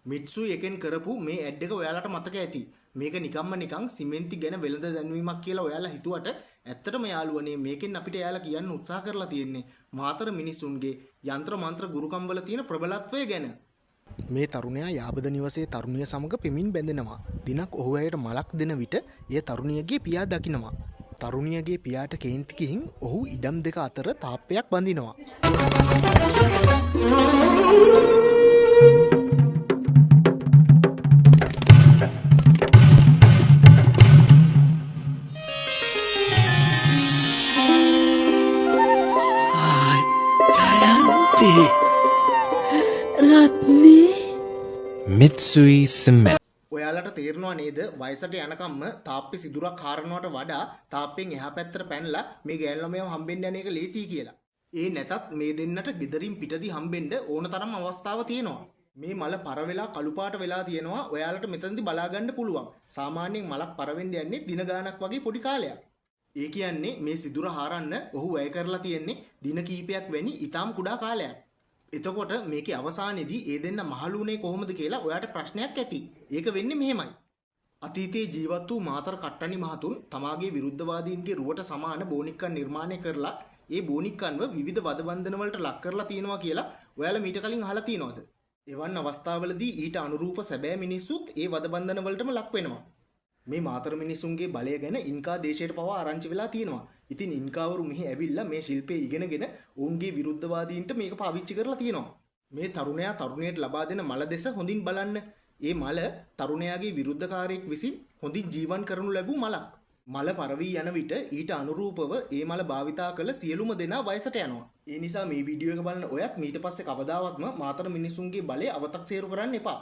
මිට්සු එකෙන් කරපු මේ ඇඩ් එක ඔයාලට මතක ඇති. මේක නිකන් සිමෙන්ති ගැන වෙළඳ දැන්වීමක් කියලා ඔයාලා හිතුවට ඇත්තටම යාළුවනේ මේකෙන් අපිට එයාලා කියන්න උත්සාහ කරලා තියෙන්නේ මාතර මිනිසුන්ගේ යంత్ర මන්ත්‍ර ගුරුකම් වල තියෙන ප්‍රබලත්වය ගැන. මේ තරුණයා යාබද නිවසේ තරුණිය සමග පෙමින් බැඳෙනවා. දිනක් ඔහු ඇයට මලක් දෙන විට එය තරුණියගේ පියා දකිනවා. තරුණියගේ පියාට කේන්ති ගිහින් ඔහු ඉඩම් දෙක අතර තාප්පයක් බඳිනවා. Mitsui Cement. ඔයාලට තේරෙනව නේද වයසට යනකම්ම තාප්පේ සිදුරක් හරනවට වඩා තාප්පෙන් එහා පැත්තට පැනලා මේ ගෑනු ළමයව හම්බෙන්න යන එක ලේසි කියලා. ඒ නැතත් මේ දෙන්නට ගෙදරින් පිටදී හම්බෙන්න ඕන තරම් අවස්ථාව තියෙනවා. මේ මල පර වෙලා කළු පාට වෙලා තියෙනවා. ඔයාලට මෙතනදී බලා ගන්න පුළුවන්. සාමාන්‍යයෙන් මලක් පර වෙන්න යන්නේ දින ගාණක් වගේ පොඩි කාලයක්. ඒ කියන්නේ මේ සිදුර හරන්න ඔහු වැය කරලා තියෙන්නේ දින කීපයක් වැනි ඊටාම් කුඩා කාලයක්. එතකොට මේකේ අවසානයේදී ඒ දෙන්න මහලුනේ කොහොමද කියලා ඔයාට ප්‍රශ්නයක් ඇති. ඒක වෙන්නේ මෙහෙමයි. අතීතයේ ජීවත් වූ මාතර කට්ටනි මහතුන් තමාගේ විරුද්ධවාදීන්ගේ රුවට සමාන බෝනික්කන් නිර්මාණය කරලා ඒ බෝනික්කන්ව විවිධ වදබන්ධන වලට ලක් කරලා තියෙනවා කියලා ඔයාලා මීට කලින් අහලා තියෙනවද? එවන් අවස්ථාවලදී ඊට අනුරූප සැබෑ මිනිස්සුත් ඒ වදබන්ධන වලටම ලක් වෙනවා. මේ මාතර මිනිසුන්ගේ බලය ගැන ඉන්කා දේශයට පවා ආරංචි වෙලා තියෙනවා. ඉතින් ඉන්කාවරු මෙහි ඇවිල්ලා මේ ශිල්පය ඉගෙනගෙන ඔවුන්ගේ විරුද්ධවාදීන්ට මේක පාවිච්චි කරලා තියෙනවා. මේ තරුණයා තරුණියට ලබා දෙන මල දෙස හොඳින් බලන්න. ඒ මල තරුණයාගේ විරුද්ධකාරයෙක් විසින් හොඳින් ජීවන් කරනු ලැබූ මලක්. මල පරවී යන විට ඊට අනුරූපව ඒ මල භාවිතා කළ සියලුම දෙනා වයසට යනවා. ඒ නිසා මේ වීඩියෝ එක බලන ඔයත් මීට පස්සේ කවදාවත්ම මාතර මිනිසුන්ගේ බලය අවතක්සේරු කරන්න එපා.